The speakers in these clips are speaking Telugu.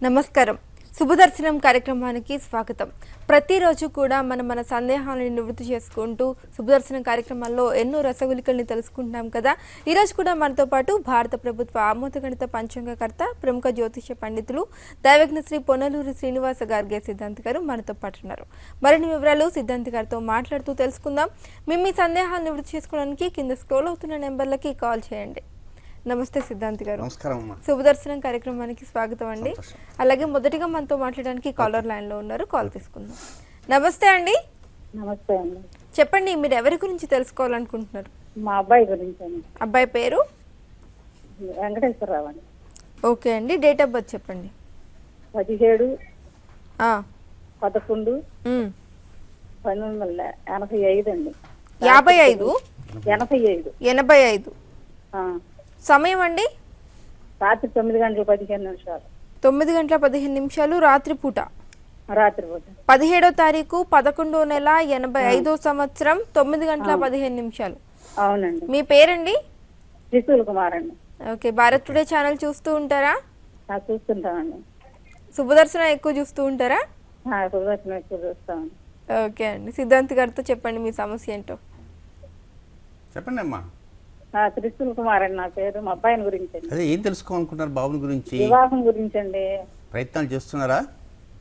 నమస్కారం. శుభదర్శనం కార్యక్రమానికి స్వాగతం. ప్రతిరోజు కూడా మన సందేహాలను నివృత్తి చేసుకుంటూ శుభదర్శనం కార్యక్రమాల్లో ఎన్నో రసగులికల్ని తెలుసుకుంటాం కదా. ఈరోజు కూడా మనతో పాటు భారత ప్రభుత్వ ఆమోదగణిత పంచాంగకర్త, ప్రముఖ జ్యోతిష పండితులు దైవజ్ఞ శ్రీ పొన్నలూరి శ్రీనివాస గార్గే సిద్ధాంతి గారు మనతో పాటు ఉన్నారు. మరిన్ని వివరాలు సిద్ధాంతి గారితో మాట్లాడుతూ తెలుసుకుందాం. మీ సందేహాలను నివృత్తి చేసుకోవడానికి కింద స్క్రోల్ అవుతున్న నెంబర్లకి కాల్ చేయండి. నమస్తే సిద్ధాంతి గారు. నమస్కారం. శుభదర్శనం కార్యక్రమానికి స్వాగతం అండి. అలాగే మొదటిగా మనతో మాట్లాడడానికి కాలర్ లైన్ లో ఉన్నారు, కాల్ తీసుకుందాం. నమస్తే అండి. నమస్తే అండి. చెప్పండి, మీరు ఎవరి గురించి తెలుసుకోవాలనుకుంటున్నారు? మా అబ్బాయి గురించి అండి. అబ్బాయి పేరు వెంకటేశ్వరరావు అండి. ఓకే అండి. డేట్ ఆఫ్ బర్త్ చెప్పండి. 17 ఆ 11 1985 అండి. 55 85 సమయం అండి? రాత్రి 9:15 9:15 రాత్రి పూట. రాత్రి పూట 17వ తారీఖు 11వ నెల 85వ సంవత్సరం 9:15. అవునండి. మీ పేరండి? త్రిశూల్ కుమార్ అండి. ఓకే. భారత్ టుడే ఛానల్ చూస్తూ ఉంటారా? చూస్తుంటామండి. శుభదర్శనం ఎక్కువ చూస్తూ ఉంటారా? సుదర్శనం ఎక్కువ చూస్తామండి. ఓకే అండి. సిద్ధాంతి గారితో చెప్పండి మీ సమస్య ఏంటో. చెప్పండి అమ్మా. త్రిశూల్ కుమార్ అండి నా పేరు. మా అబ్బాయిని గురించి అండి. అదే ఏం తెలుసుకోవాలనుకుంటున్నారు బాబుని గురించి? వివాహం గురించి అండి. ప్రయత్నాలు చేస్తున్నారా?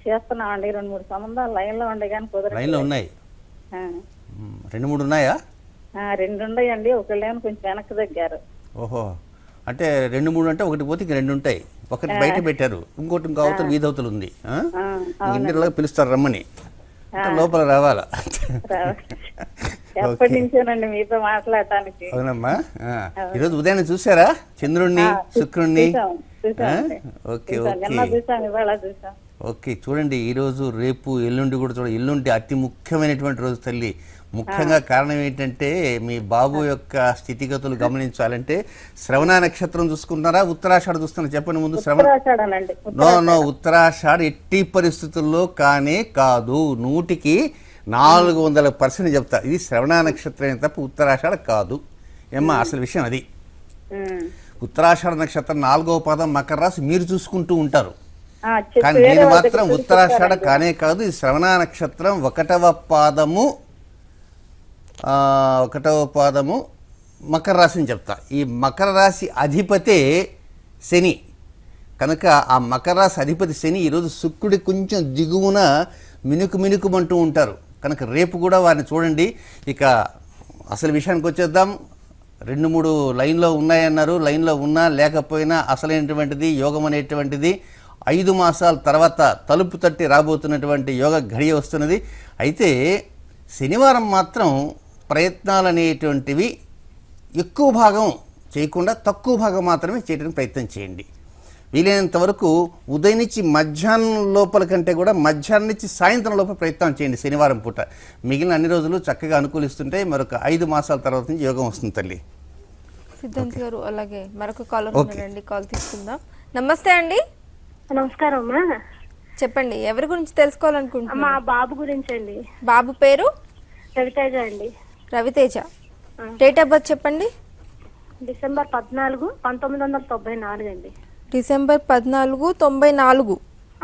చేస్తున్నామండి. 2-3 సంబంధాలు లైన్ లో ఉండే కానీ కుదరదు. లైన్లో ఉన్నాయి. 2-3 ఉన్నాయా? 2 ఉన్నాయండి. ఒకళ్ళేమో కొంచెం వెనక్కి తగ్గారు. ఓహో, అంటే 2-3 అంటే ఒకటి పోతే ఇంక 2 ఉంటాయి. ఒకటి బయట పెట్టారు, ఇంకోటి ఇంకా అవతల వీధవతలు ఉంది. ఇంటిలో పిలుస్తారు రమ్మని, అంటే లోపల రావాలా? ఎప్పటి నుంచోనండి మీతో మాట్లాడటానికి. అవునమ్మా. ఈరోజు ఉదయాన్నే చూసారా చంద్రుణ్ణి, శుక్రుణ్ణి? Okay okay okay. చూడండి, ఈరోజు రేపు ఎల్లుండి కూడా చూడండి. ఎల్లుండి అతి ముఖ్యమైనటువంటి రోజు తల్లి. ముఖ్యంగా కారణం ఏంటంటే మీ బాబు యొక్క స్థితిగతులు గమనించాలంటే శ్రవణ నక్షత్రం చూసుకుంటున్నారా, ఉత్తరాషాఢ చూస్తున్నారా? చెప్పండి ముందు. నో ఉత్తరాషాఢ ఎట్టి పరిస్థితుల్లో కానే కాదు. 100కి 400% చెప్తా. ఇది శ్రవణ నక్షత్రం తప్ప ఉత్తరాషాఢ కాదు. ఏమ్మా అసలు విషయం అది. ఉత్తరాషాఢ నక్షత్రం 4వ పాదం మకర రాశి మీరు చూసుకుంటూ ఉంటారు, కానీ నేను మాత్రం ఉత్తరాషాఢ కానే కాదు. ఇది శ్రవణ నక్షత్రం 1వ పాదము మకర రాశిని చెప్తా. ఈ మకర రాశి అధిపతే శని కనుక ఆ మకర రాశి అధిపతి శని ఈరోజు శుక్రుడి కొంచెం దిగువన మినుకుమంటూ ఉంటారు కనుక రేపు కూడా వారిని చూడండి. ఇక అసలు విషయానికి వచ్చేద్దాం. 2-3 లైన్లో ఉన్నాయన్నారు. లైన్లో ఉన్నా లేకపోయినా అసలైనటువంటిది యోగం అనేటువంటిది 5 మాసాల తర్వాత తలుపు తట్టి రాబోతున్నటువంటి యోగ ఘడియ వస్తున్నది. అయితే శనివారం మాత్రం ప్రయత్నాలు అనేటువంటివి ఎక్కువ భాగం చేయకుండా తక్కువ భాగం మాత్రమే చేయడానికి ప్రయత్నం చేయండి. వీలైనంత వరకు ఉదయం నుంచి మధ్యాహ్నం లోపల కంటే కూడా మధ్యాహ్నం నుంచి సాయంత్రం లోపల ప్రయత్నం చేయండి శనివారం పూట. మిగిలిన అన్ని రోజులు చక్కగా అనుకూలిస్తుంటే మరొక 5 మాసాల తర్వాత నుంచి యోగం వస్తుంది తల్లి. సిద్ధాంతి గారు, అలాగే మరొక కాలర్ ఉన్నారండి, కాల్ తీసుకుందాం. నమస్తే అండి. నమస్కారం అమ్మా. చెప్పండి, ఎవరి గురించి తెలుసుకోవాలనుకుంటున్నారు? మా బాబు గురించి అండి. బాబు పేరు? రవితేజ అండి. రవితేజ. డేట్ ఆఫ్ బర్త్ చెప్పండి. డిసెంబర్ 14, 1994 అండి. డిసెంబర్ 14, 1994.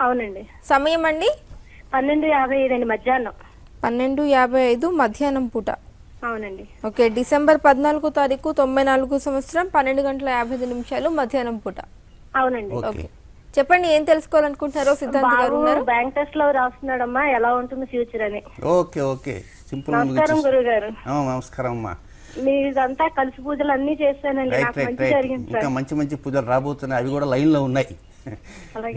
అవునండి. సమయం అండి? 12:55 అండి, మధ్యాహ్నం. 12:55 మధ్యాహ్నం పూట. అవునండి. ఓకే. డిసెంబర్ 14వ తారీఖు 94 సంవత్సరం 12:55 మధ్యాహ్నం పూట. అవునండి. ఓకే, చెప్పండి ఏం తెలుసుకోవాలనుకుంటున్నారో. సిద్ధాంతి గారు ఉన్నారు. బ్యాంక్ టెస్ట్ లో రాస్తున్నాడమ్మా, ఎలా ఉంటుంది ఫ్యూచర్ అని. Okay okay simple. నమస్కారం గురువు గారు. నమస్కారం అమ్మా. మీదంతా కలిసి పూజలు అన్ని చేస్తానండి. నాకు మంచి జరిగింది. ఇంకా మంచి పూజలు రాబోతున్నాయి. అవి కూడా లైన్లో ఉన్నాయి.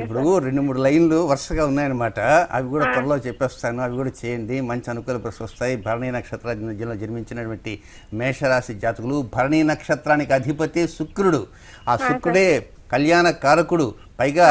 ఇప్పుడు 2-3 లైన్లు వరుసగా ఉన్నాయన్నమాట. అవి కూడా త్వరలో చెప్పేస్తాను. అవి కూడా చేయండి. మంచి అనుకూల పరిస్థితులు వస్తాయి. భరణీ నక్షత్రంలో జన్మించినటువంటి మేషరాశి జాతకులు, భరణీ నక్షత్రానికి అధిపతి శుక్రుడు. ఆ శుక్రుడే కళ్యాణ కారకుడు. పైగా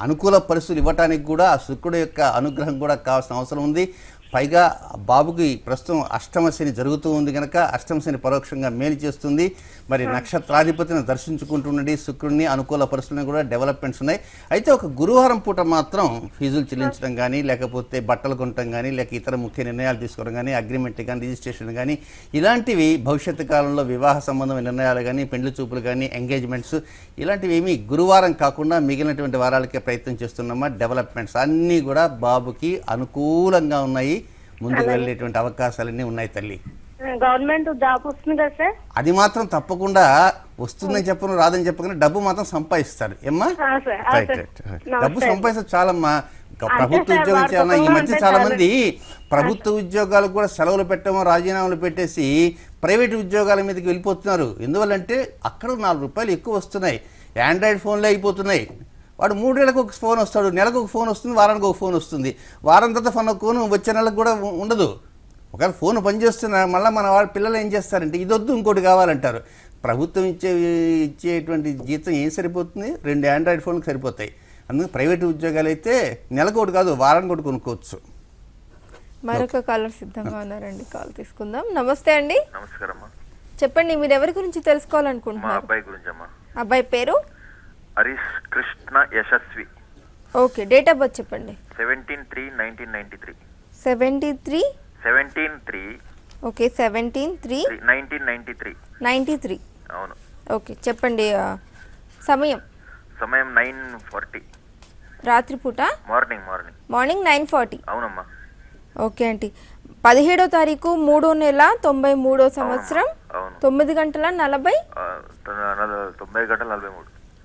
అనుకూల పరిస్థితులు ఇవ్వటానికి కూడా ఆ శుక్రుడు యొక్క అనుగ్రహం కూడా కావాల్సిన అవసరం ఉంది. పైగా బాబుకి ప్రస్తుతం అష్టమ శని జరుగుతూ ఉంది కనుక అష్టమ శని పరోక్షంగా మేలు చేస్తుంది. మరి నక్షత్రాధిపతిని దర్శించుకుంటుండండి శుక్రుడిని, అనుకూల పరిస్థితులను కూడా డెవలప్మెంట్స్ ఉన్నాయి. అయితే ఒక గురువారం పూట మాత్రం ఫీజులు చెల్లించడం కానీ, లేకపోతే బట్టలు కొనటం కానీ, లేక ఇతర ముఖ్య నిర్ణయాలు తీసుకోవడం కానీ, అగ్రిమెంట్ కానీ, రిజిస్ట్రేషన్ కానీ, ఇలాంటివి భవిష్యత్తు కాలంలో వివాహ సంబంధమైన నిర్ణయాలు కానీ, పెండ్లి చూపులు కానీ, ఎంగేజ్మెంట్స్ ఇలాంటివి ఏమీ గురువారం కాకుండా మిగిలినటువంటి వారాలకే ప్రయత్నం చేస్తున్నామా. డెవలప్మెంట్స్ అన్నీ కూడా బాబుకి అనుకూలంగా ఉన్నాయి. ముందుకు వెళ్ళేటువంటి అవకాశాలన్నీ ఉన్నాయి తల్లి. గవర్నమెంట్ జాబ్ వస్తుంది కదా సార్? అది మాత్రం తప్పకుండా వస్తుందని చెప్పను, రాదని చెప్పకుండా డబ్బు మాత్రం సంపాదిస్తాడు. ఏమ్మా? Right right. డబ్బు సంపాదిస్తారు చాలమ్మా. ప్రభుత్వ ఉద్యోగం చేయాలన్నా ఈ మధ్య చాలా మంది ప్రభుత్వ ఉద్యోగాలకు కూడా సెలవులు పెట్టమో రాజీనామాలు పెట్టేసి ప్రైవేట్ ఉద్యోగాల మీదకి వెళ్ళిపోతున్నారు. ఎందువల్లంటే అక్కడ 4 రూపాయలు ఎక్కువ వస్తున్నాయి. ఆండ్రాయిడ్ ఫోన్లే అయిపోతున్నాయి. వాడు 3 నెలలకు ఒక ఫోన్ వస్తాడు, నెలకు ఒక ఫోన్ వస్తుంది, వారానికి ఒక ఫోన్ వస్తుంది. వారం తర్వాత ఫోన్ వచ్చే నెలకు కూడా ఉండదు. ఒకవేళ ఫోన్ పనిచేస్తున్నా మళ్ళీ మన వాళ్ళ పిల్లలు ఏం చేస్తారంటే ఇదొద్దు ఇంకోటి కావాలంటారు. ప్రభుత్వం ఇచ్చేటువంటి జీతం ఏం సరిపోతుంది? 2 ఆండ్రాయిడ్ ఫోన్కి సరిపోతాయి. అందుకే ప్రైవేట్ ఉద్యోగాలు అయితే నెలకు ఒకటి కాదు వారానికి ఒకటి కొనుక్కోవచ్చు. మరొక కాలర్ సిద్ధంగా ఉన్నారండి, కాల్ తీసుకుందాం. నమస్తే అండి. నమస్కారం. చెప్పండి, మీరు ఎవరి గురించి తెలుసుకోవాలనుకుంటున్నారు? అబ్బాయి గురించి అమ్మా. అబ్బాయి పేరు? Harish Krishna Yashasvi. Okay, date of birth చెప్పండి. 17/3/1993. 17/3. ఓకే, 17/3/1993. 93. అవును. ఓకే, చెప్పండి. సమయం 9:40. రాత్రిపూట? మార్నింగ్ 9:40. అవునమ్మా. ఓకే అండి. 17వ తారీఖు 3వ నెల 93వ సంవత్సరం 9 గంటల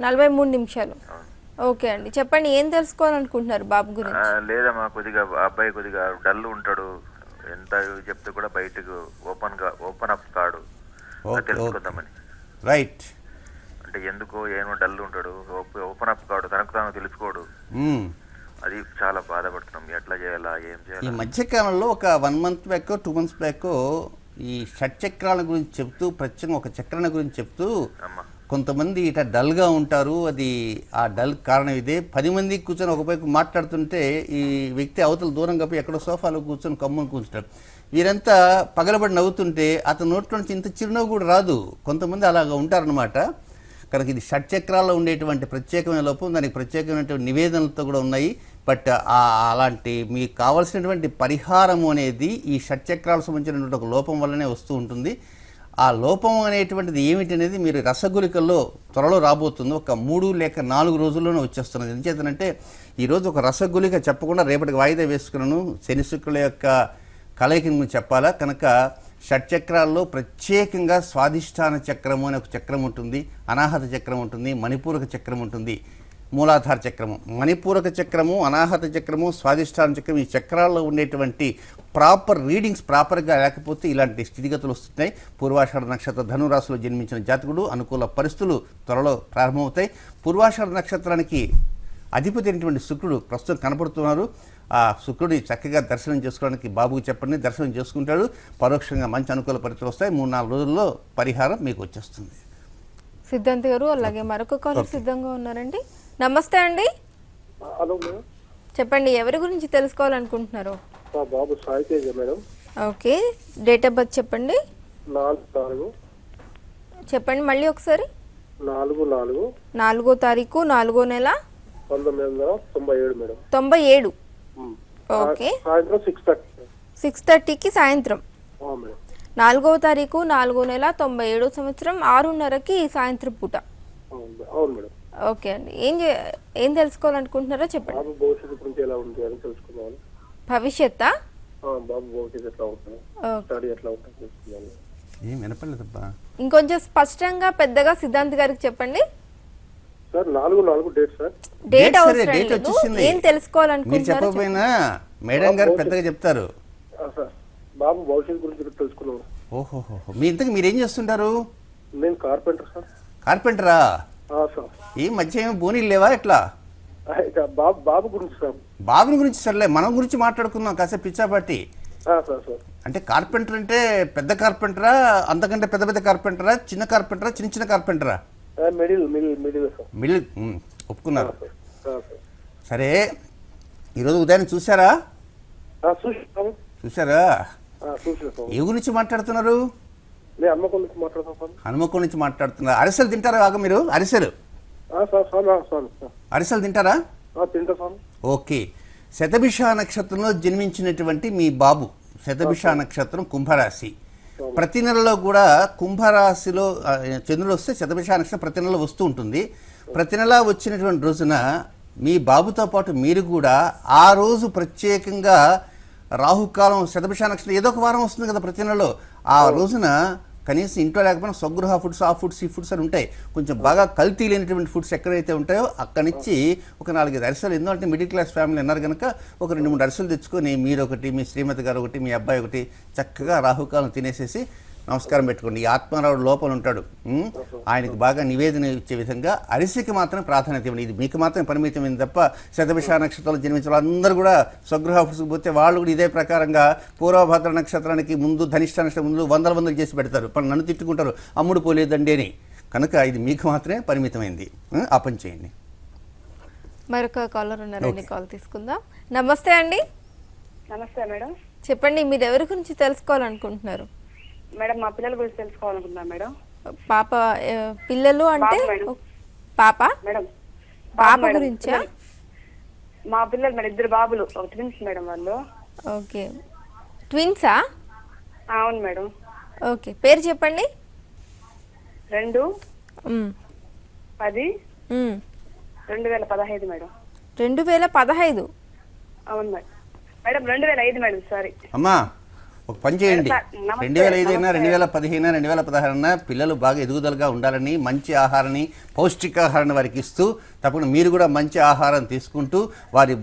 43 నిమిషాలు. ఓకే అండి, చెప్పండి ఏం తెలుసుకోవాలనుకుంటున్నారు బాబు గురించి? లేదమ్మా, కొద్దిగా అబ్బాయి కొద్దిగా డల్ ఉంటాడు. ఎంత చెప్తే కూడా బయటకు ఓపెన్ అప్ కాడు. తెలుసుకుందామని. రైట్. అంటే ఎందుకో ఏమో డల్ ఉంటాడు, ఓపెన్ అప్ కాడు, తనకు తాను తెలుసుకోడు. అది చాలా బాధపడుతున్నాం. ఎట్లా చేయాలా, ఏం చేయాలి? ఈ మధ్యకాలంలో ఒక 1 మంత్ బ్యాక్ 2 మంత్స్ బ్యాక్ ఈ షట్చక్రాల గురించి చెప్తూ ప్రత్యేకంగా ఒక చక్రాల గురించి చెప్తూ కొంతమంది ఇట డల్గా ఉంటారు. అది ఆ డల్ కారణం ఇదే. 10 మంది కూర్చొని ఒకవైపు మాట్లాడుతుంటే ఈ వ్యక్తి అవతల దూరంగా పోయి ఎక్కడో సోఫాలో కూర్చొని కమ్ముని కూర్చుంటారు. వీరంతా పగలబడి నవ్వుతుంటే అతని నోట్లో నుంచి ఇంత చిరునవ్వు కూడా రాదు. కొంతమంది అలాగా ఉంటారనమాట. కనుక ఇది షట్చక్రాల్లో ఉండేటువంటి ప్రత్యేకమైన లోపం, దానికి ప్రత్యేకమైనటువంటి నివేదనలతో కూడా ఉన్నాయి. బట్ అలాంటి మీకు కావాల్సినటువంటి పరిహారము అనేది ఈ షట్చక్రాలకు సంబంధించినటువంటి ఒక లోపం వల్లనే వస్తూ ఉంటుంది. ఆ లోపం అనేటువంటిది ఏమిటి అనేది మీరు రసగులికల్లో త్వరలో రాబోతుంది. ఒక 3 లేక 4 రోజుల్లోనే వచ్చేస్తున్నది. ఎందుచేతనంటే ఈరోజు ఒక రసగులిక చెప్పకుండా రేపటికి వాయిదా వేసుకున్నాను. శని శుక్రుల యొక్క కలయికను చెప్పాలా. కనుక షట్చక్రాల్లో ప్రత్యేకంగా స్వాధిష్టాన చక్రము అనే ఒక చక్రం ఉంటుంది, అనాహత చక్రం ఉంటుంది, మణిపూరక చక్రం ఉంటుంది, మూలాధార చక్రము. మణిపూరక చక్రము, అనాహత చక్రము, స్వాధిష్టాన చక్రం, ఈ చక్రాల్లో ఉండేటువంటి ప్రాపర్ రీడింగ్స్ ప్రాపర్గా లేకపోతే ఇలాంటి స్థితిగతులు వస్తున్నాయి. పూర్వాషాఢ నక్షత్ర ధనురాశిలో జన్మించిన జాతకుడు అనుకూల పరిస్థితులు త్వరలో ప్రారంభమవుతాయి. పూర్వాషాఢ నక్షత్రానికి అధిపతి అయినటువంటి శుక్రుడు ప్రస్తుతం కనపడుతున్నారు. ఆ శుక్రుడి చక్కగా దర్శనం చేసుకోవడానికి బాబుకి చెప్పండి, దర్శనం చేసుకుంటాడు. పరోక్షంగా మంచి అనుకూల పరిస్థితులు వస్తాయి. 3-4 రోజుల్లో పరిహారం మీకు వచ్చేస్తుంది. సిద్ధాంత్ గారు, అలాగే మరొక కాలర్ సిద్ధంగా ఉన్నారండి. నమస్తే అండి. హలో, చెప్పండి ఎవరి గురించి తెలుసుకోవాలనుకుంటున్నారు? మా బాబు Sai Teja madam. Okay, date of birth చెప్పండి. 4 చెప్పండి మళ్ళీ ఒకసారి. 4 తారీఖు 4వ నెల 1997 మేడం. 97. ఓకే, సాయంత్రం 6:30కి సాయంత్రం. మేడం. 4వ తారీఖు 4వ నెల 97 సంవత్సరం 6:30కి సాయంత్రం పూట. అవును మేడం. ఓకే అండి, ఏం తెలుసుకోవాలనుకుంటున్నారో చెప్పండి. బాబు భవిష్యత్తు గురించి ఎలా ఉంది అని తెలుసుకుందాం. భవిష్యత్తా? బాబు భవిష్యత్తు ఎట్లా ఉంటుంది, స్టడీ ఎట్లా ఉంటుంది తెలుసుకుందాం. ఏం వినపడలేదబ్బా, ఇంకొంచెం స్పష్టంగా పెద్దగా సిద్ధాంత్ గారికి చెప్పండి. Sir 4 date sir. డేట్ అవసరం డేట్ లేదు, వచ్చేసింది. ఏం మీరు తెలుసుకోవాలనుకుంటున్నారో చెప్పకపోయినా మేడం గారు పెద్దగా చెప్తారు. సార్ బాబు భవిష్యత్తు గురించి తెలుసుకున్నాం. ఓహోహో, మీ ఇంతకు మీరేం చేస్తుంటారు? నేను కార్పెంటర్ సార్. కార్పెంటరా? సార్ ఈ మధ్య ఏమో బోనీలు లేవా ఎట్లా? బాబు గురించి సార్. బాబుని గురించి సర్లే, మనం గురించి మాట్లాడుకుందాం కాసేపు పిచ్చాపాటి. సార్ అంటే కార్పెంటర్ అంటే పెద్ద కార్పెంటరా, అంతకంటే పెద్ద పెద్ద కార్పెంటరా, చిన్న కార్పెంటరా, చిన్న కార్పెంటరా? Middle middle. ఒప్పుకున్నారు. సరే, ఈరోజు ఉదయం చూసారా? చూసారా? చూసిన స్వామి. ఏ గురించి మాట్లాడుతున్నారు? నేను హన్మకొండ నుంచి మాట్లాడతాను స్వామి. హనుమకొండ నుంచి మాట్లాడుతున్నారు. అరిసెలు తింటారా బాగా మీరు? అరిసెలు స్వామి అరిసెలు తింటారా? తింటా స్వామి. ఓకే. శతభిష నక్షత్రంలో జన్మించినటువంటి మీ బాబు శతభిష నక్షత్రం కుంభరాశి. ప్రతి నెలలో కూడా కుంభరాశిలో చంద్రుడు వస్తే శతభిష నక్షత్రం ప్రతి నెలలో వస్తూ ఉంటుంది. ప్రతి నెల వచ్చినటువంటి రోజున మీ బాబుతో పాటు మీరు కూడా ఆ రోజు ప్రత్యేకంగా రాహుకాలం శతభిష నక్షత్రం ఏదో ఒక వారం వస్తుంది కదా ప్రతి నెలలో. ఆ రోజున కనీసం ఇంట్లో లేకపోయినా స్వగృహ ఫుడ్స్, ఆ ఫుడ్స్, ఈ ఫుడ్స్ అని ఉంటాయి. కొంచెం బాగా కల్తీ లేనటువంటి ఫుడ్స్ ఎక్కడైతే ఉంటాయో అక్కడి నుంచి ఒక 4-5 అరిసెలు, ఎందుకంటే మిడిల్ క్లాస్ ఫ్యామిలీ అన్నారు కనుక ఒక 2-3 అరిసెలు తెచ్చుకొని మీరు ఒకటి, మీ శ్రీమతి గారు ఒకటి, మీ అబ్బాయి ఒకటి చక్కగా రాహుకాలం తినేసేసి నమస్కారం పెట్టుకోండి. ఈ ఆత్మారావుడు లోపల ఉంటాడు, ఆయనకు బాగా నివేదన ఇచ్చే విధంగా అరిసెకి మాత్రం ప్రాధాన్యత ఇవ్వండి. ఇది మీకు మాత్రం పరిమితమైంది తప్ప శతభిష నక్షత్రాలు జన్మించిన వాళ్ళందరూ కూడా స్వగృహ ఫుడ్స్కి పోతే వాళ్ళు కూడా ఇదే ప్రకారంగా పూర్వభద్ర నక్షత్రానికి ముందు, ధనిష్ట నక్షత్రం ముందు వందలు చేసి పెడతారు. నన్ను తిట్టుకుంటారు, అమ్ముడు పోలేదండి అని. కనుక ఇది మీకు మాత్రమే పరిమితమైంది. ఆ పని చేయండి. మరొక కాలర్ ఉన్నారండి, కాల్ తీసుకుందాం. నమస్తే అండి. నమస్తే మేడం. చెప్పండి, మీరు ఎవరి గురించి తెలుసుకోవాలనుకుంటున్నారు? మేడం మా పిల్లల గురించి తెలుసుకోవాలనుకుంటున్నా మేడం. పాప పిల్లలు అంటే బాబు మేడం. పాప మేడం పాప మేడం. గురించా? మా పిల్లలు మేడం 2 బాబులు, ఒక ట్విన్స్ మేడం వాళ్ళు. ఓకే, ట్విన్సా? అవును మేడం. ఓకే, పేరు చెప్పండి. 2 మ్, 10 మ్. 2015 మేడం. 2015? అవును మేడం. Madam 2005 madam. సారీ అమ్మా, ఒక పని చేయండి. నమస్తే. 2005 అయినా 2015 2016 అయినా పిల్లలు బాగా ఎదుగుదలగా ఉండాలని, మంచి ఆహారాన్ని, పౌష్టికాహారాన్ని వారికి ఇస్తూ, తప్పకుండా మీరు కూడా మంచి ఆహారం తీసుకుంటూ వారి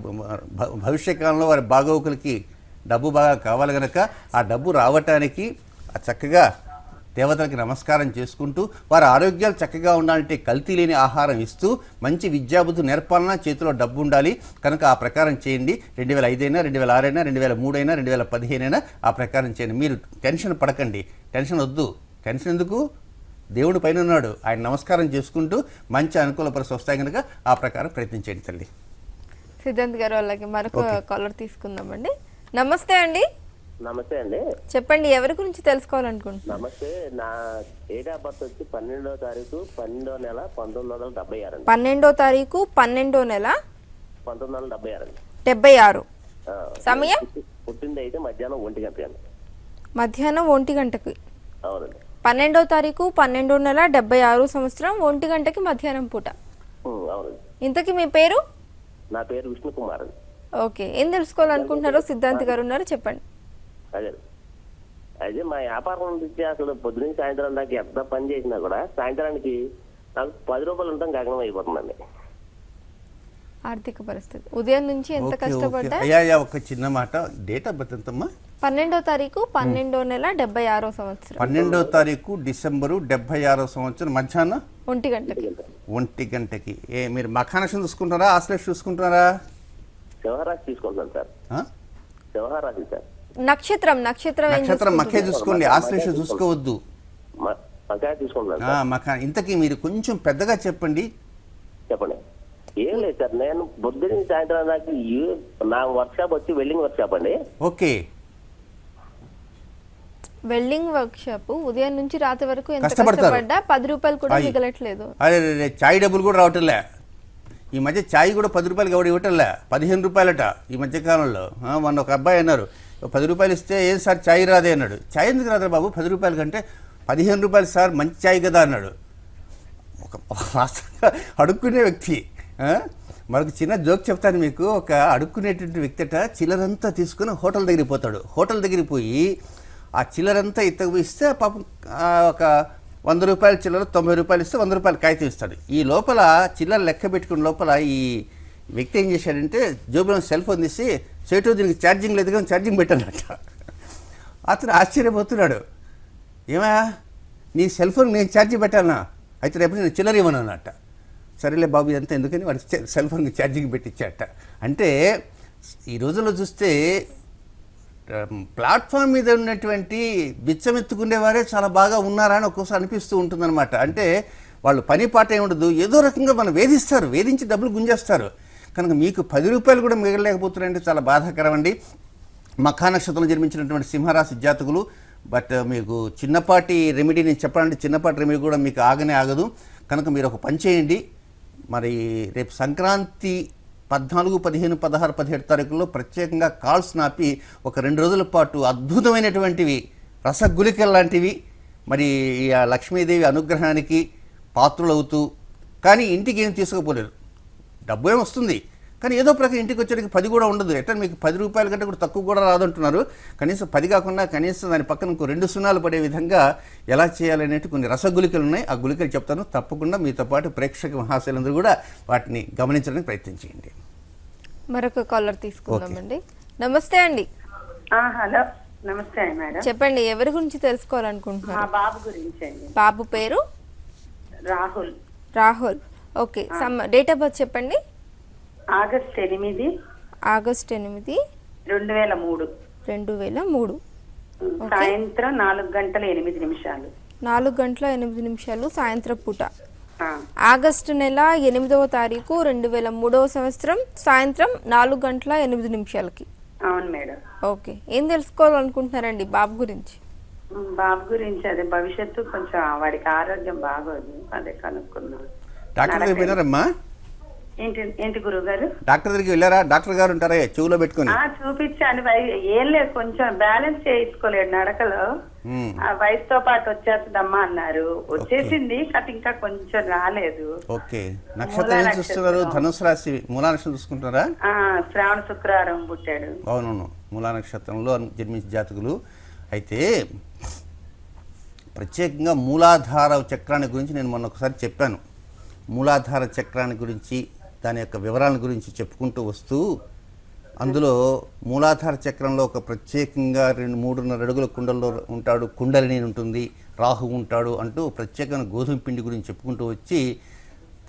భవిష్యత్కాలంలో వారి బాగోగులకి డబ్బు బాగా కావాలి కనుక ఆ డబ్బు రావటానికి చక్కగా దేవతలకి నమస్కారం చేసుకుంటూ వారి ఆరోగ్యాలు చక్కగా ఉండాలంటే కల్తీ లేని ఆహారం ఇస్తూ మంచి విద్యాబుద్ధి నేర్పాలన్నా చేతిలో డబ్బు ఉండాలి కనుక ఆ ప్రకారం చేయండి. 2005 అయినా 2006 అయినా 2003 అయినా 2015 అయినా ఆ ప్రకారం చేయండి. మీరు టెన్షన్ పడకండి, టెన్షన్ వద్దు. టెన్షన్ ఎందుకు? దేవుడు పైన ఉన్నాడు, ఆయన నమస్కారం చేసుకుంటూ మంచి అనుకూల పరిస్థితి వస్తాయి కనుక ఆ ప్రకారం ప్రయత్నించండి తల్లి. సిద్ధాంత్ గారు, అలాగే మరొక కాలర్ తీసుకుందామండి. నమస్తే అండి. నమస్తే అండి. చెప్పండి, ఎవరి గురించి తెలుసుకోవాలనుకుంటున్నారు? నమస్తే. నా డేట్ ఆఫ్ బర్త్ వచ్చి 12వ తారీఖు 12వ నెల 1976 అండి. 12వ తారీఖు 12వ నెల 1976 అండి. 76. సమయం? పుట్టింది అయితే మధ్యాహ్నం 1 గంట అండి. మధ్యాహ్నం 1 గంటకి. అవునండి. 12వ తారీఖు 12వ నెల 76 సంవత్సరం 1 గంటకి మధ్యాహ్నం పూట. అవునండి. ఇంతకీ మీ పేరు? నా పేరు విష్ణు కుమార్ అండి. ఓకే, ఏం తెలుసుకోవాలనుకుంటున్నారో సిద్ధాంత్ గారు ఉన్నారు, చెప్పండి. అదే అయితే మా వ్యాపారం నుంచి అసలు పొద్దున సాయంత్రం దాకా ఎంత పని చేసినా కూడా సాయంత్రానికి నాకు 10 రూపాయలు ఉండటం గగనం అయిపోతుందండి. ఆర్థిక పరిస్థితి ఉదయం నుంచి ఎంత కష్టపడ్డా. అయ్యా ఒక చిన్న మాట, డేట్ ఆఫ్ బర్త్ ఎంతమ్మా? 12వ తారీఖు 12వ నెల 76 సంవత్సరం. 12వ తారీఖు డిసెంబరు 76 సంవత్సరం మధ్యాహ్నం 1 గంటకి. 1 గంటకి. మీరు మఖానక్షం చూసుకుంటారా, ఆశ్లేష చూసుకుంటున్నారా? శివరాశి తీసుకుంటున్నాను సార్. శివరాశి సార్. నక్షత్రం నక్షత్రం మఖే చూసుకోండి, ఆశ్లేష చూసుకోవద్దు. మఖా తీసుకుంటున్నాను. మఖా. ఇంతకీ మీరు కొంచెం పెద్దగా చెప్పండి. చెప్పండి. ఏం లేదు సార్, నేను పొద్దున్న సాయంత్రం దాకా నా వర్క్ షాప్ వచ్చి వెల్డింగ్ వర్క్ షాప్ అండి. ఓకే. వెల్డింగ్ వర్క్ షాప్ ఉదయం నుంచి రాత్రి వరకు ఎంత కష్టపడ్డా 10 రూపాయలు కూడా మిగలట్లేదు. అరే చాయ్ డబ్బులు కూడా రావట్లే. ఈ మధ్య చాయ్ కూడా 10 రూపాయలకి ఎవడు ఇవ్వటంలే, 15 రూపాయలట ఈ మధ్య కాలంలో. మొన్న ఒక అబ్బాయి అన్నారు, 10 రూపాయలు ఇస్తే ఏది సార్ చాయ్ రాదే అన్నాడు. చాయ్ ఎందుకు రాదా బాబు 10 రూపాయల కంటే? 15 రూపాయలు సార్, మంచి చాయ్ కదా అన్నాడు. ఒక వాస్తవంగా అడుక్కునే వ్యక్తి. మరొక చిన్న జోక్ చెప్తాను మీకు. ఒక అడుక్కునేటువంటి వ్యక్తి అట చిల్లరంతా తీసుకుని హోటల్ దగ్గరికి పోతాడు. హోటల్ దగ్గరికి పోయి ఆ చిల్లరంతా ఇస్తే పాపం ఒక 100 రూపాయల చిల్లర 90 రూపాయలు ఇస్తే 100 రూపాయలు కాగితం ఇస్తాడు. ఈ లోపల చిల్లర లెక్క పెట్టుకున్న లోపల ఈ వ్యక్తి ఏం చేశాడంటే జోబులో సెల్ ఫోన్ తీసి, చేటు దీనికి ఛార్జింగ్ లేదు కానీ ఛార్జింగ్ పెట్టానట. అతను ఆశ్చర్యపోతున్నాడు, ఏమయ్యా నీ సెల్ ఫోన్ నేను ఛార్జింగ్ పెట్టానా? అయితే రేపు నేను చిల్లర ఇవ్వను అన్నట్ట. సరేలే బాబు ఇదంతా ఎందుకని వాడి సెల్ ఫోన్కి ఛార్జింగ్ పెట్టించాట. అంటే ఈ రోజుల్లో చూస్తే ప్లాట్ఫామ్ మీద ఉన్నటువంటి బిచ్చమెత్తుకునేవారే చాలా బాగా ఉన్నారా అని ఒక్కోసారి అనిపిస్తూ ఉంటుందన్నమాట. అంటే వాళ్ళు పని పాట ఏమి ఉండదు, ఏదో రకంగా మనం వేధిస్తారు, వేధించి డబ్బులు గుంజేస్తారు. కనుక మీకు 10 రూపాయలు కూడా మిగలలేకపోతున్నారంటే చాలా బాధాకరం అండి. మఖా నక్షత్రంలో జన్మించినటువంటి సింహరాశి జాతకులు. బట్ మీకు చిన్నపాటి రెమెడీ నేను చెప్పాలంటే చిన్నపాటి రెమెడీ కూడా మీకు ఆగనే ఆగదు. కనుక మీరు ఒక పని చేయండి. మరి రేపు సంక్రాంతి 14, 15, 16, 17 తారీఖుల్లో ప్రత్యేకంగా కాల్స్ నాపి ఒక 2 రోజుల పాటు అద్భుతమైనటువంటివి రసగుళికలు లాంటివి మరి ఆ లక్ష్మీదేవి అనుగ్రహానికి పాత్రులవుతూ, కానీ ఇంటికి ఏం తీసుకుపోలేరు. డబ్బు ఏమి వస్తుంది కానీ ఏదో ప్రకారం ఇంటికి వచ్చేటికి 10 కూడా ఉండదు. ఎట్లా మీకు 10 రూపాయల కంటే కూడా తక్కువ కూడా రాదంటున్నారు. కనీసం 10 కాకుండా కనీసం దాని పక్కన ఇంకో 2 సున్నాలు పడే విధంగా ఎలా చేయాలనేది కొన్ని రసగుళికలు ఉన్నాయి. ఆ గుళికలు చెప్తాను. తప్పకుండా మీతో పాటు ప్రేక్షక మహాశైలందరూ కూడా వాటిని గమనించడానికి ప్రయత్నం చేయండి. మరొక కాలర్ తీసుకుందామండి. నమస్తే అండి. హలో, నమస్తే మేడం. చెప్పండి, ఎవరి గురించి తెలుసుకోవాలనుకుంటున్నారు? మా బాబు గురించి అండి. బాబు పేరు Rahul. Rahul. Okay, date of birth చెప్పండి. August 8, August 8, 2003. 2003. సాయంత్రం 4:08. 4:08 సాయంత్రం పూట. ఆగస్టు నెల 8వ తారీఖు 2003 సంవత్సరం సాయంత్రం 4:08. అవును మేడం. ఓకే, ఏం తెలుసుకోవాలనుకుంటున్నారండి బాబు గురించి? బాబు గురించి అదే భవిష్యత్తు కొంచెం వాడికి ఆరోగ్యం బాగోదు, అదే కనుక్కున్నాం. డాక్టర్ దగ్గరికి వెళ్ళారమ్మా? ఏంటి గురువు గారు? డాక్టర్ దగ్గరికి వెళ్ళారా? డాక్టర్ గారు ఉంటారా చెవులో పెట్టుకుని? చూపించాను. ఏం లేదు, కొంచెం బ్యాలెన్స్ చేసుకోలేడు నడకలో. వయసుతో పాటు వచ్చేస్తుందమ్మా అన్నారు. వచ్చేసింది కానీ ఇంకా కొంచెం రాలేదు. ఓకే, నక్షత్రం ఏం చూస్తున్నారు? ధనుసు రాశి మూలా నక్షత్రం చూసుకుంటారా? శ్రావణ శుక్రవారం పుట్టాడు. అవునవును, మూలా నక్షత్రంలో జన్మించిన జాతకులు. అయితే ప్రత్యేకంగా మూలాధార చక్రాన్ని గురించి నేను మొన్న ఒకసారి చెప్పాను. మూలాధార చక్రాన్ని గురించి దాని యొక్క వివరాల గురించి చెప్పుకుంటూ వస్తూ, అందులో మూలాధార చక్రంలో ఒక ప్రత్యేకంగా 2-3.5 అడుగుల కుండల్లో ఉంటాడు, కుండలిని ఉంటుంది, రాహు ఉంటాడు అంటూ ప్రత్యేకమైన గోధుమ పిండి గురించి చెప్పుకుంటూ వచ్చి,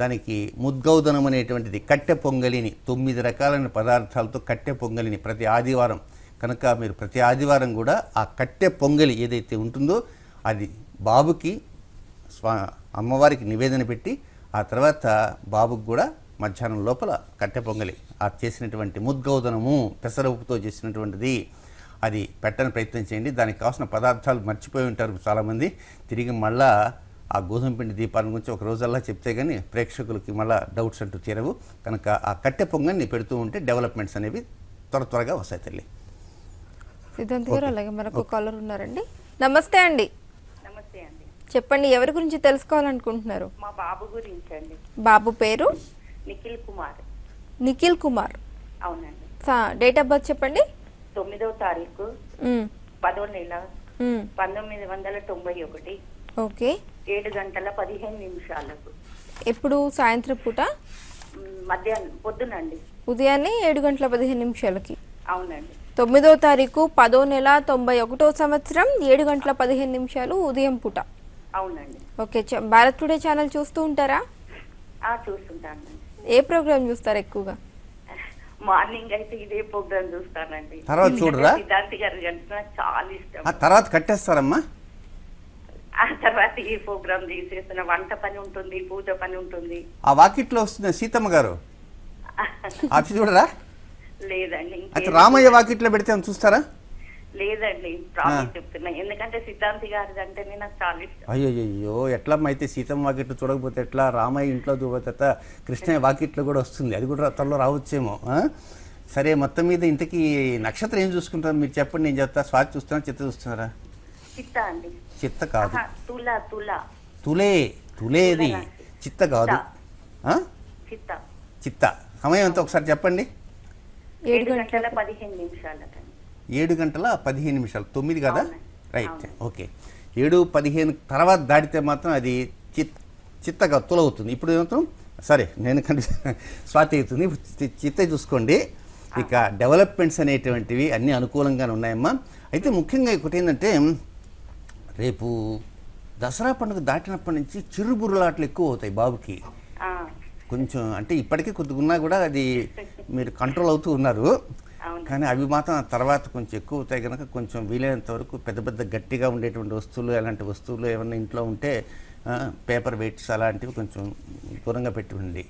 దానికి ముద్గౌదనం అనేటువంటిది కట్టె పొంగలిని 9 రకాలైన పదార్థాలతో కట్టె పొంగలిని ప్రతి ఆదివారం, కనుక మీరు ప్రతి ఆదివారం కూడా ఆ కట్టె పొంగలి ఏదైతే ఉంటుందో అది బాబుకి అమ్మవారికి నివేదన పెట్టి, ఆ తర్వాత బాబుకి కూడా మధ్యాహ్నం లోపల కట్టె పొంగలి ఆ చేసినటువంటి ముద్గౌదనము పెసరపుతో చేసినటువంటిది అది పెట్టని ప్రయత్నం చేయండి. దానికి కావాల్సిన పదార్థాలు మర్చిపోయి ఉంటారు చాలామంది. తిరిగి మళ్ళా ఆ గోధుమ పిండి దీపాల గురించి ఒక రోజల్లా చెప్తే కానీ ప్రేక్షకులకి మళ్ళీ డౌట్స్ అంటూ తీరవు. కనుక ఆ కట్టె పొంగల్ని పెడుతూ ఉంటే డెవలప్మెంట్స్ అనేవి త్వరగా వస్తాయి తల్లి. సిద్ధాంత్ గారు, అలాగే మరొక కాలర్ ఉన్నారండి. నమస్తే అండి. నమస్తే అండి. చెప్పండి, ఎవరి గురించి తెలుసుకోవాలనుకుంటున్నారు? మా బాబు గురించి అండి. బాబు పేరు నిఖిల్ కుమార్. నిఖిల్ కుమార్. అవునండి. డేట్ ఆఫ్ బర్త్ చెప్పండి. 9వ తారీఖు 10వ నెల 1991. ఓకే. 7:15. ఎప్పుడు? సాయంత్రం పూట? మధ్యాహ్నం, పొద్దునండి. ఉదయాన్నే 7:15. అవునండి. 9వ తారీఖు 10వ నెల 91వ సంవత్సరం 7:15 ఉదయం పూట. అవునండి. ఓకే, భారత్ టుడే ఛానల్ చూస్తూ ఉంటారా? చూస్తుంటాను. ఏ ప్రోగ్రామ్ చూస్తారు ఎక్కువగా? మార్నింగ్ అయితే ఇదే ప్రోగ్రామ్ చూస్తానండి. తర్వాత చూడరా? సిద్ధాంతి గారు అంటే నాకు చాలా ఇష్టం. తర్వాత కట్టేస్తారమ్మా? ఆ తర్వాత ఈ ప్రోగ్రామ్ తీసేస్తున్న వంట పని ఉంటుంది, పూజ పని ఉంటుంది. ఆ వాకిట్లో వస్తుంది సీతమ్మ గారు, అది చూడరా? లేదండి. అయితే రామయ్య వాకిట్లో పెడితే చూస్తారా? లేదండి, ప్రాబ్లం చెప్తున్నా. ఎందుకంటే సిద్ధాంతి గారి అంటేనే నాకు చాలా ఇష్టం. అయ్యో, ఎట్లా అయితే సీతమ్మ వాకిట్లో చూడకపోతే ఎట్లా? రామయ్య ఇంట్లో చూడకపోతే కృష్ణయ్య వాకిట్లో కూడా వస్తుంది, అది కూడా త్వరలో రావచ్చేమో. సరే, మొత్తం మీద ఇంతకీ నక్షత్రం ఏం చూసుకుంటారు మీరు చెప్పండి, నేను చెప్తా. స్వాతి చూస్తున్నారా, చిత్త చూస్తున్నారా? చిత్త అండి. చిత్త కాదు, తులేది చిత్త కాదు. చిత్త. సమయం ఎంత ఒకసారి చెప్పండి. 7:15. 7:15. 9 కదా? Right, okay. 7:15 తర్వాత దాటితే మాత్రం అది చిత్తగా తులవుతుంది. ఇప్పుడు ఏమాత్రం సరే, నేను స్వాతి అవుతుంది. చిత్త చూసుకోండి. ఇక డెవలప్మెంట్స్ అనేటువంటివి అన్నీ అనుకూలంగానే ఉన్నాయమ్మా. అయితే ముఖ్యంగా ఒకటి ఏంటంటే, రేపు దసరా పండుగ దాటినప్పటి నుంచి చిరుబుర్రులాట్లు ఎక్కువ అవుతాయి బాబుకి. కొంచెం అంటే ఇప్పటికీ కొద్దిగా ఉన్నా కూడా అది మీరు కంట్రోల్ అవుతూ ఉన్నారు, కానీ అవి మాత్రం తర్వాత కొంచెం ఎక్కువ అవుతాయి. కనుక కొంచెం వీలైనంత వరకు పెద్ద గట్టిగా ఉండేటువంటి వస్తువులు, అలాంటి వస్తువులు ఏమన్నా ఇంట్లో ఉంటే పేపర్ వెయిట్స్ అలాంటివి కొంచెం దూరంగా పెట్టి ఉండి.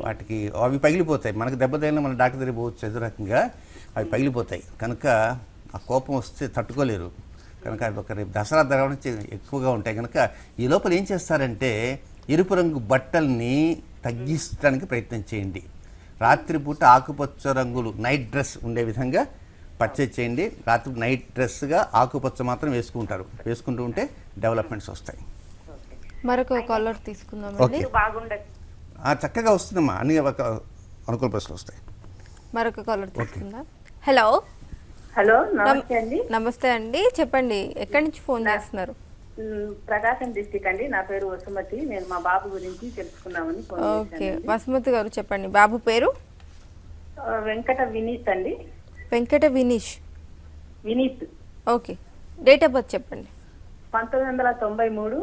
వాటికి అవి పగిలిపోతాయి. మనకు దెబ్బ తగిలిన మన డాక్టర్ దగ్గర పోవచ్చు, ఏదో రకంగా అవి పగిలిపోతాయి. కనుక ఆ కోపం వస్తే తట్టుకోలేరు. కనుక అది ఒక రేపు దసరా తర్వాత నుంచి ఎక్కువగా ఉంటాయి. కనుక ఈ లోపల ఏం చేస్తారంటే ఎరుపు రంగు బట్టల్ని తగ్గించడానికి ప్రయత్నం చేయండి. రాత్రిపూట ఆకుపచ్చ రంగులు నైట్ డ్రెస్ ఉండే విధంగా పర్చేజ్ చేయండి. రాత్రి నైట్ డ్రెస్గా ఆకుపచ్చ మాత్రం వేసుకుంటూ ఉంటే డెవలప్మెంట్స్ వస్తాయి. మరొక కాలర్ తీసుకుందాం. ఓకే, బాగుండదు. చక్కగా వస్తుందమ్మా, అన్ని అనుకూల ప్రశ్నలు వస్తాయి. మరొక కాలర్ తీసుకుందాం. హలో హలో, నమస్తే అండి. నమస్తే అండి, చెప్పండి ఎక్కడి నుంచి ఫోన్ చేస్తున్నారు? ప్రకాశం డిస్టిక్ అండి. నా పేరు వసుమతి. నేను మా బాబు గురించి తెలుసుకున్నామని ఫోన్ ఓకే, చేశానండి. వసుమతి గారు చెప్పండి. బాబు పేరు? వెంకట వినీత్ అండి. Venkata Vineeth. Okay, date of birth చెప్పండి. 1993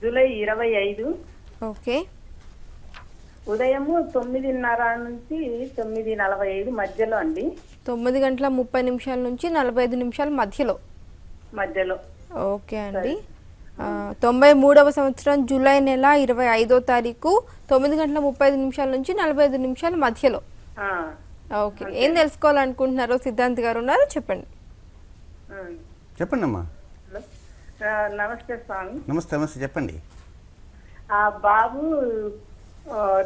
జూలై 25. ఓకే, ఉదయము 9:30 నుంచి 9:45 మధ్యలో అండి. 9:30 నుంచి 45 మధ్యలో. ఓకే అండి. 93వ సంవత్సరం జూలై నెల 25వ తారీఖు 9:35 నుంచి 45 మధ్యలో. ఆ, ఓకే, ఏం తెలుసుకోవాలనుకుంటున్నారో సిద్ధాంత్ గారు ఉన్నారు, చెప్పండి. చెప్పండి అమ్మా. హలో, నమస్తే స్వామి. నమస్తే చెప్పండి. ఆ బాబు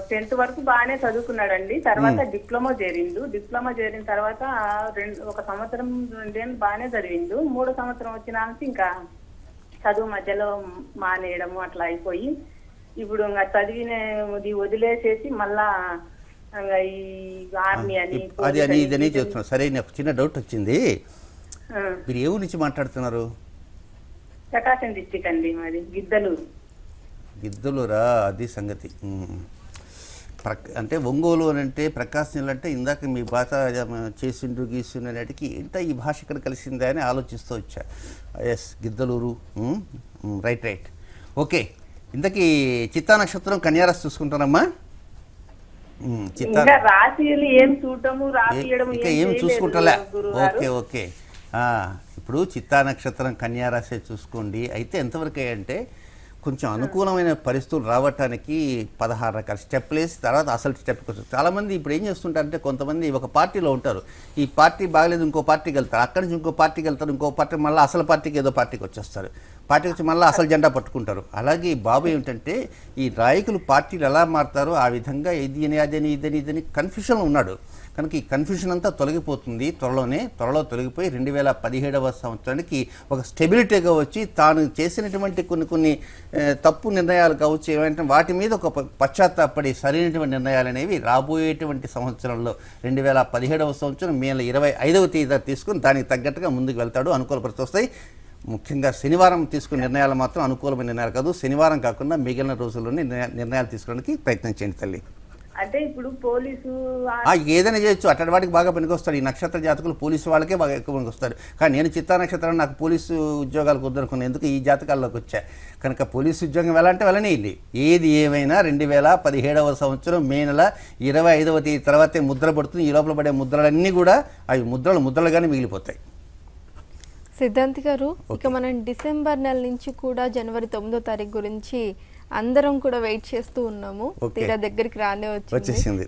10th వరకు బాగానే చదువుకున్నాడండి. తర్వాత డిప్లొమా చేరిన తర్వాత ఒక సంవత్సరం 2 ఏళ్ళు బాగానే చదివిండు. 3వ సంవత్సరం వచ్చిన నుంచి ఇంకా చదువు మధ్యలో మానేయడము అట్లా అయిపోయి ఇప్పుడు ఇంకా చదివినది వదిలేసేసి మళ్ళా ఈ ఆర్మీ అని అది ఇదని చెప్తున్నా. సరే, నాకు చిన్న డౌట్ వచ్చింది. మీరు ఏ ఊరు నుంచి మాట్లాడుతున్నారు? ప్రకాశం డిస్టిక్ అండి, మాది గిద్దలూరా? అది సంగతి. అంటే ఒంగోలు అని అంటే ప్రకాశం జిల్లా అంటే ఇందాక మీ భాష చేసిండు గీసిండు అనేటికి ఏంటో ఈ భాష ఇక్కడ కలిసిందే అని ఆలోచిస్తూ వచ్చా. ఎస్, గిద్దలూరు. రైట్. ఓకే, ఇంతకీ చిత్తా నక్షత్రం కన్యారాశి చూసుకుంటానమ్మా. ఇంకా ఏం చూసుకుంటలే. ఓకే. ఇప్పుడు చిత్తా నక్షత్రం కన్యారాశి చూసుకోండి. అయితే ఎంతవరకు అంటే కొంచెం అనుకూలమైన పరిస్థితులు రావటానికి 16 రకాల స్టెప్లు వేసి తర్వాత అసలు స్టెప్కి వస్తారు. చాలామంది ఇప్పుడు ఏం చేస్తుంటారంటే కొంతమంది ఒక పార్టీలో ఉంటారు. ఈ పార్టీ బాగలేదు, ఇంకో పార్టీకి వెళ్తారు. అక్కడి నుంచి ఇంకో పార్టీకి వెళ్తారు. ఇంకో పార్టీ మళ్ళీ అసలు పార్టీకి ఏదో పార్టీకి వచ్చేస్తారు. పార్టీకి వచ్చి మళ్ళీ అసలు జెండా పట్టుకుంటారు. అలాగే బాబు ఏమిటంటే ఈ నాయకులు పార్టీలు ఎలా మారుతారో ఆ విధంగా ఇదని కన్ఫ్యూషన్లో ఉన్నాడు. కనుక ఈ కన్ఫ్యూషన్ అంతా తొలగిపోతుంది. త్వరలో తొలగిపోయి 2017వ సంవత్సరానికి ఒక స్టెబిలిటీగా వచ్చి తాను చేసినటువంటి కొన్ని తప్పు నిర్ణయాలు కావచ్చు, ఏమంటే వాటి మీద ఒక పశ్చాత్తాపడి సరైనటువంటి నిర్ణయాలు అనేవి రాబోయేటువంటి సంవత్సరంలో 2017వ సంవత్సరం మే 25వ తేదీ తీసుకుని దానికి తగ్గట్టుగా ముందుకు వెళ్తాడు. అనుకూల పరిస్థితులు వస్తాయి. ముఖ్యంగా శనివారం తీసుకునే నిర్ణయాలు మాత్రం అనుకూలమైన నిర్ణయాలు కాదు. శనివారం కాకుండా మిగిలిన రోజుల్లోనే నిర్ణయాలు తీసుకోవడానికి ప్రయత్నం చేయండి తల్లి. అంటే ఇప్పుడు పోలీసు ఏదైనా చేయొచ్చు. అట్టడి వాటికి బాగా పనికొస్తాడు. ఈ నక్షత్ర జాతకులు పోలీసు వాళ్ళకే బాగా ఎక్కువ పనికొస్తారు. కానీ నేను చిత్తా నక్షత్రం నాకు పోలీసు ఉద్యోగాలకు వద్దనుకున్నాను. ఎందుకు ఈ జాతకాల్లోకి వచ్చా. కనుక పోలీసు ఉద్యోగం వెళ్ళాలంటే వెళ్ళనేయండి. ఏది ఏమైనా 2017వ సంవత్సరం మే నెల 25వ తేదీ తర్వాతే ముద్ర పడుతుంది. ఈ లోపల పడే ముద్రలన్నీ కూడా అవి ముద్రలుగానే మిగిలిపోతాయి. సిద్ధాంత్ గారు, ఇక మనం డిసెంబర్ నెల నుంచి కూడా జనవరి 9వ తారీఖు గురించి అందరం కూడా వెయిట్ చేస్తూ ఉన్నాము. తీరా దగ్గరికి రానే వచ్చింది.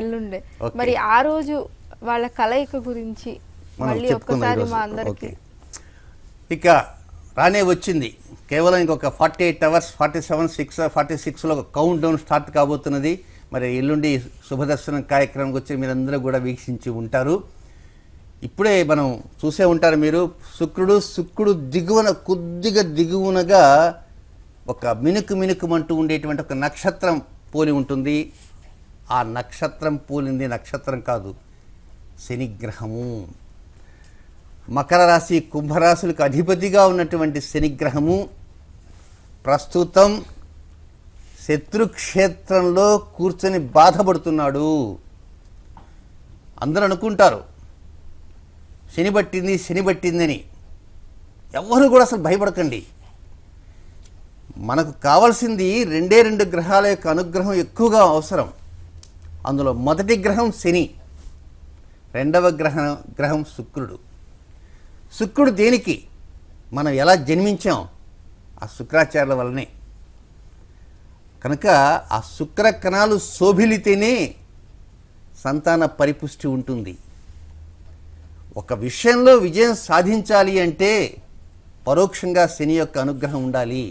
ఎల్లుండే. మరి ఆ రోజు వాళ్ళ కలయిక గురించి మళ్ళీ ఒక్కసారి మా అందరికి. ఇక రానే వచ్చింది. కేవలం ఇంకొక 48 అవర్స్ 46లో కౌంట్ డౌన్ స్టార్ట్ కాబోతున్నది. మరి ఎల్లుండి శుభదర్శనం కార్యక్రమంకి వచ్చి మీరందరూ కూడా వీక్షించి ఉంటారు. ఇప్పుడే మనం చూసే ఉంటారు మీరు. శుక్రుడు కొద్దిగా దిగువనగా ఒక మినుకుమంటూ ఉండేటువంటి ఒక నక్షత్రం పోలి ఉంటుంది. ఆ నక్షత్రం పోలింది నక్షత్రం కాదు, శనిగ్రహము. మకర రాశి కుంభరాశులకు అధిపతిగా ఉన్నటువంటి శనిగ్రహము ప్రస్తుతం శత్రుక్షేత్రంలో కూర్చొని బాధపడుతున్నాడు. అందరూ అనుకుంటారు శని పట్టిందని. ఎవరు కూడా అసలు భయపడకండి. మనకు కావాల్సింది 2 గ్రహాల యొక్క అనుగ్రహం ఎక్కువగా అవసరం. అందులో మొదటి గ్రహం శని, రెండవ గ్రహం శుక్రుడు దేనికి? మనం ఎలా జన్మించాం? ఆ శుక్రాచార్యుల వల్లనే. కనుక ఆ శుక్ర కణాలు శోభిలితేనే సంతాన పరిపుష్టి ఉంటుంది. ఒక విషయంలో విజయం సాధించాలి అంటే పరోక్షంగా శని యొక్క అనుగ్రహం ఉండాలి.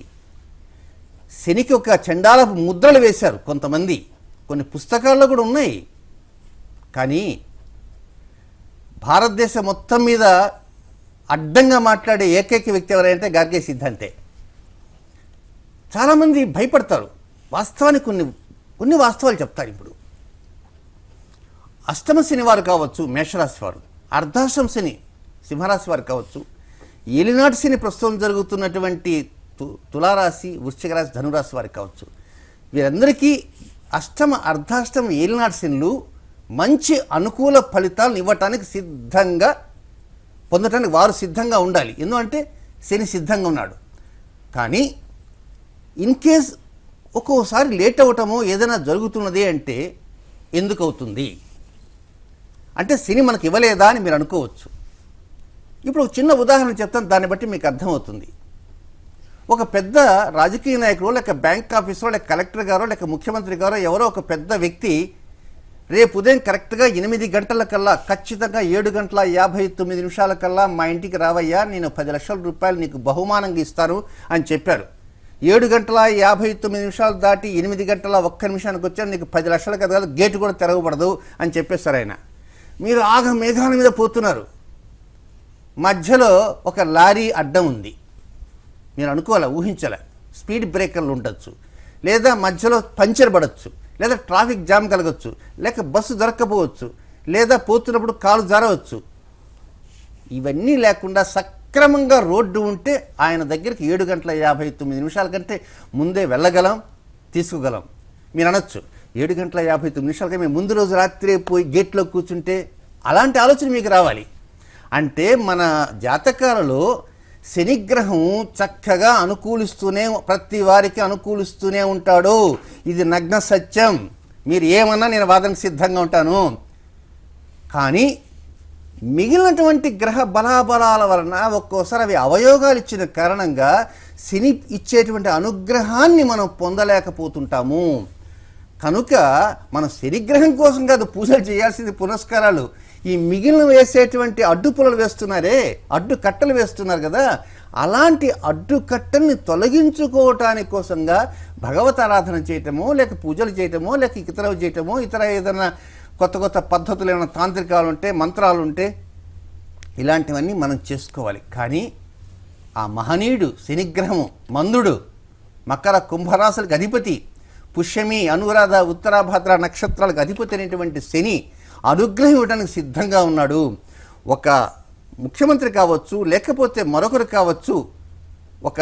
శనికి ఒక చండాలపు ముద్రలు వేశారు కొంతమంది, కొన్ని పుస్తకాల్లో కూడా ఉన్నాయి. కానీ భారతదేశం మొత్తం మీద అడ్డంగా మాట్లాడే ఏకైక వ్యక్తి ఎవరంటే గార్గే సిద్ధాంతే. చాలామంది భయపడతారు. వాస్తవానికి కొన్ని వాస్తవాలు చెప్తారు. ఇప్పుడు అష్టమ శని వారు కావచ్చు మేషరాశి వారు, అర్ధాష్టమ శని సింహరాశి వారు కావచ్చు, ఏలినాటి శని ప్రస్తుతం జరుగుతున్నటువంటి తులారాశి, వృశ్చిక రాశి, ధనురాశి వారికి కావచ్చు, వీరందరికీ అష్టమ అర్ధాష్టమ ఏలినాటి శనులు మంచి అనుకూల ఫలితాలను ఇవ్వటానికి సిద్ధంగా పొందటానికి వారు సిద్ధంగా ఉండాలి. ఎందుకంటే శని సిద్ధంగా ఉన్నాడు. కానీ ఇన్ కేస్ ఒక్కోసారి లేట్ అవ్వటమో ఏదైనా జరుగుతున్నది అంటే ఎందుకు అవుతుంది అంటే శని మనకు ఇవ్వలేదా అని మీరు అనుకోవచ్చు. ఇప్పుడు ఒక చిన్న ఉదాహరణ చెప్తాను, దాన్ని బట్టి మీకు అర్థమవుతుంది. ఒక పెద్ద రాజకీయ నాయకుడు, లేక బ్యాంక్ ఆఫీసరో, లేక కలెక్టర్ గారో, లేక ముఖ్యమంత్రి గారో ఎవరో ఒక పెద్ద వ్యక్తి రేపు ఉదయం కరెక్ట్గా 8 గంటల కల్లా, ఖచ్చితంగా 7:59 కల్లా మా ఇంటికి రావయ్యా, నేను 10 లక్షల రూపాయలు నీకు బహుమానంగా ఇస్తాను అని చెప్పారు. 7:59 దాటి 8:01 వచ్చాను, నీకు 10 లక్షలు కదా, గేటు కూడా తెరవబడదు అని చెప్పేశారు ఆయన. మీరు ఆగ మేఘాల మీద పోతున్నారు, మధ్యలో ఒక లారీ అడ్డం ఉంది, మీరు అనుకోలే, ఊహించలే. స్పీడ్ బ్రేకర్లు ఉండొచ్చు, లేదా మధ్యలో పంచర్ పడవచ్చు, లేదా ట్రాఫిక్ జామ్ కలగచ్చు, లేక బస్సు దొరక్కపోవచ్చు, లేదా పోతున్నప్పుడు కాలు జారవచ్చు. ఇవన్నీ లేకుండా సక్రమంగా రోడ్డు ఉంటే ఆయన దగ్గరికి 7:59 కంటే ముందే వెళ్ళగలం, తీసుకోగలం. మీరు అనొచ్చు 7:59 మేము ముందు రోజు రాత్రి పోయి గేట్లో కూర్చుంటే, అలాంటి ఆలోచన మీకు రావాలి. అంటే మన జాతకాలలో శనిగ్రహం చక్కగా అనుకూలిస్తూనే, ప్రతి వారికి అనుకూలిస్తూనే ఉంటాడు. ఇది నగ్న సత్యం. మీరు ఏమన్నా నేను వాదనకు సిద్ధంగా ఉంటాను. కానీ మిగిలినటువంటి గ్రహ బలాబలాల వలన ఒక్కోసారి అవి అవయోగాలు ఇచ్చిన కారణంగా శని ఇచ్చేటువంటి అనుగ్రహాన్ని మనం పొందలేకపోతుంటాము. కనుక మనం శనిగ్రహం కోసం కాదు పూజలు చేయాల్సింది, పునస్కారాలు. ఈ మిగిలిన వేసేటువంటి అడ్డుపులలు వేస్తున్నారే, అడ్డు కట్టలు వేస్తున్నారు కదా, అలాంటి అడ్డుకట్టల్ని తొలగించుకోవటానికి కోసంగా భగవత్ ఆరాధన చేయటమో, లేక పూజలు చేయటమో, లేక ఇతరవి చేయటమో, ఇతర ఏదైనా కొత్త కొత్త పద్ధతులు ఏమైనా తాంత్రికాలు ఉంటే, మంత్రాలు ఉంటే, ఇలాంటివన్నీ మనం చేసుకోవాలి. కానీ ఆ మహనీయుడు శనిగ్రహము, మందుడు, మకర కుంభరాశులకు అధిపతి, పుష్యమి, అనురాధ, ఉత్తరాభద్ర నక్షత్రాలకు అధిపతి అయినటువంటి శని అనుగ్రహం ఇవ్వడానికి సిద్ధంగా ఉన్నాడు. ఒక ముఖ్యమంత్రి కావచ్చు, లేకపోతే మరొకరు కావచ్చు. ఒక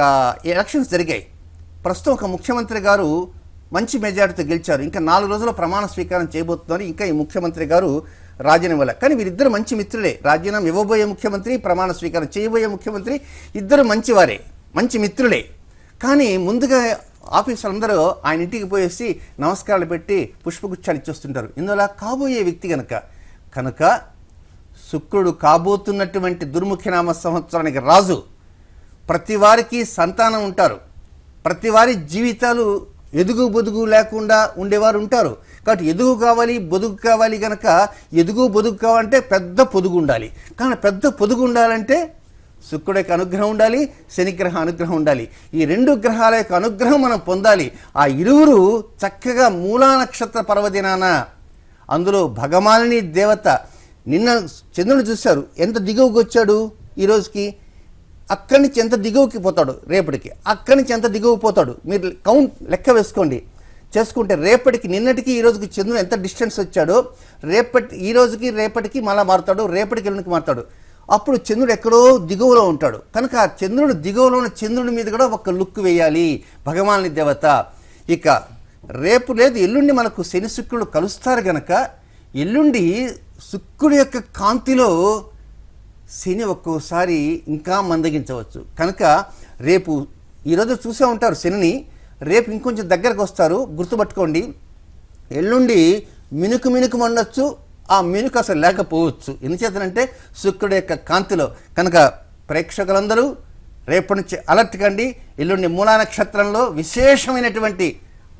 ఎలక్షన్స్ జరిగాయి, ప్రస్తుతం ఒక ముఖ్యమంత్రి గారు మంచి మెజారిటీతో గెలిచారు. ఇంకా 4 రోజుల్లో ప్రమాణ స్వీకారం చేయబోతున్నారు. ఇంకా ఈ ముఖ్యమంత్రి గారు రాజీనామా ఇవ్వాలి. కానీ వీరిద్దరు మంచి మిత్రులే. రాజీనామా ఇవ్వబోయే ముఖ్యమంత్రి, ప్రమాణ స్వీకారం చేయబోయే ముఖ్యమంత్రి ఇద్దరు మంచివారే, మంచి మిత్రులే. కానీ ముందుగా ఆఫీసర్లందరూ ఆయన ఇంటికి పోయేసి నమస్కారాలు పెట్టి పుష్పగుచ్చాలు ఇచ్చొస్తుంటారు. ఇందులో కాబోయే వ్యక్తి కనుక శుక్రుడు కాబోతున్నటువంటి దుర్ముఖినామ సంవత్సరానికి రాజు. ప్రతి వారికి సంతానం ఉంటారు, ప్రతి వారి జీవితాలు ఎదుగు బొదుగు లేకుండా ఉండేవారు ఉంటారు. కాబట్టి ఎదుగు కావాలి, బొదుగు కావాలి. కనుక ఎదుగు బొదుగు కావాలంటే పెద్ద పొదుగు ఉండాలి. కానీ పెద్ద పొదుగు ఉండాలంటే శుక్రుడి యొక్క అనుగ్రహం ఉండాలి, శనిగ్రహ అనుగ్రహం ఉండాలి. ఈ 2 గ్రహాల యొక్క అనుగ్రహం మనం పొందాలి. ఆ ఇరువురు చక్కగా మూలా నక్షత్ర పర్వదినాన, అందులో భగమాలిని దేవత, నిన్న చంద్రుడు చూశారు ఎంత దిగువకి వచ్చాడు, ఈ రోజుకి అక్కడి నుంచి ఎంత దిగువకి పోతాడు, రేపటికి అక్కడి నుంచి ఎంత దిగువకి పోతాడు. మీరు లెక్క వేసుకోండి, చేసుకుంటే రేపటికి, నిన్నటికి ఈ రోజుకి చంద్రుడు ఎంత డిస్టెన్స్ వచ్చాడో, ఈ రోజుకి రేపటికి మళ్ళీ మారుతాడు, రేపటికి ఎల్లుండికి మారుతాడు. అప్పుడు చంద్రుడు ఎక్కడో దిగువలో ఉంటాడు. కనుక ఆ చంద్రుడు దిగువలో ఉన్న చంద్రుడి మీద కూడా ఒక లుక్ వేయాలి భగవాని దేవత. ఇక రేపు లేదు ఎల్లుండి మనకు శని శుక్రుడు కలుస్తారు. గనక ఎల్లుండి శుక్రుడి యొక్క కాంతిలో శని ఒక్కోసారి ఇంకా మందగించవచ్చు. కనుక రేపు, ఈరోజు చూసే ఉంటారు శనిని, రేపు ఇంకొంచెం దగ్గరకు వస్తారు, గుర్తుపట్టుకోండి. ఎల్లుండి మినుకు మినుకు మండొచ్చు, ఆ మినుకు అసలు లేకపోవచ్చు. ఎందుచేతనంటే శుక్రుడి యొక్క కాంతిలో. కనుక ప్రేక్షకులందరూ రేపటి నుంచి అలర్ట్ కండి. ఎల్లుండి మూలా నక్షత్రంలో విశేషమైనటువంటి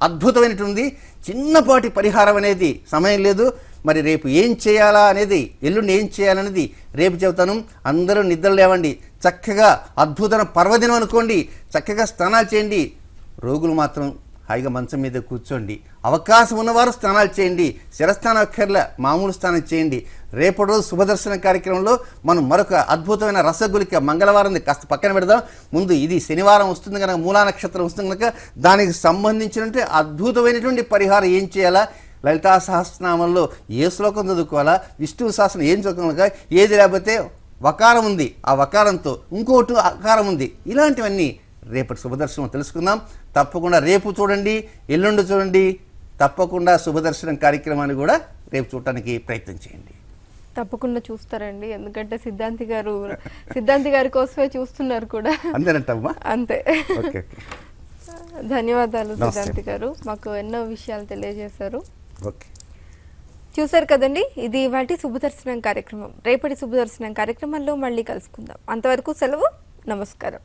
అద్భుతమైనటువంటి చిన్నపాటి పరిహారం అనేది, సమయం లేదు. మరి రేపు ఏం చేయాలా అనేది, ఎల్లుండి ఏం చేయాలనేది రేపు చెబుతాను. అందరూ నిద్ర లేవండి, చక్కగా అద్భుతమైన పర్వదినం అనుకోండి, చక్కగా స్నానాలు చేయండి. రోగులు మాత్రం హాయిగా మంచం మీద కూర్చోండి. అవకాశం ఉన్నవారు స్నానాలు చేయండి, శిరస్నానం అక్కర్లే, మామూలు స్నానం చేయండి. రేపటి రోజు శుభదర్శనం కార్యక్రమంలో మనం మరొక అద్భుతమైన రసగులిక మంగళవారం కాస్త పక్కన పెడదాం. ముందు ఇది శనివారం వస్తుంది కనుక, మూలా నక్షత్రం వస్తుంది కనుక దానికి సంబంధించినటువంటి అద్భుతమైనటువంటి పరిహారం ఏం చేయాలా, లలితా సహస్రనామంలో ఏ శ్లోకం చదువుకోవాలా, విష్ణు సహస్రం ఏం చదువుకోవాలా, ఏది లేకపోతే వకారం ఉంది, ఆ వకారంతో ఇంకోటి అకారం ఉంది, ఇలాంటివన్నీ రేపటి శుభదర్శనం తెలుసుకుందాం. తప్పకుండా రేపు చూడండి, ఎల్లుండి చూడండి. తప్పకుండా శుభదర్శనం కార్యక్రమాన్ని కూడా రేపు చూడటానికి ప్రయత్నం చేయండి. తప్పకుండా చూస్తారండి, ఎందుకంటే సిద్ధాంతి గారి కోసమే చూస్తున్నారు కూడా. అంతేనంటమ్మా? అంతే. ఓకే. ధన్యవాదాలు సిద్ధాంతి గారు, మాకు ఎన్నో విషయాలు తెలియజేశారు. ఓకే, చూశారు కదండి, ఇది ఇవాల్టి శుభదర్శనం కార్యక్రమం. రేపటి శుభదర్శనం కార్యక్రమంలో మళ్ళీ కలుసుకుందాం. అంతవరకు సెలవు, నమస్కారం.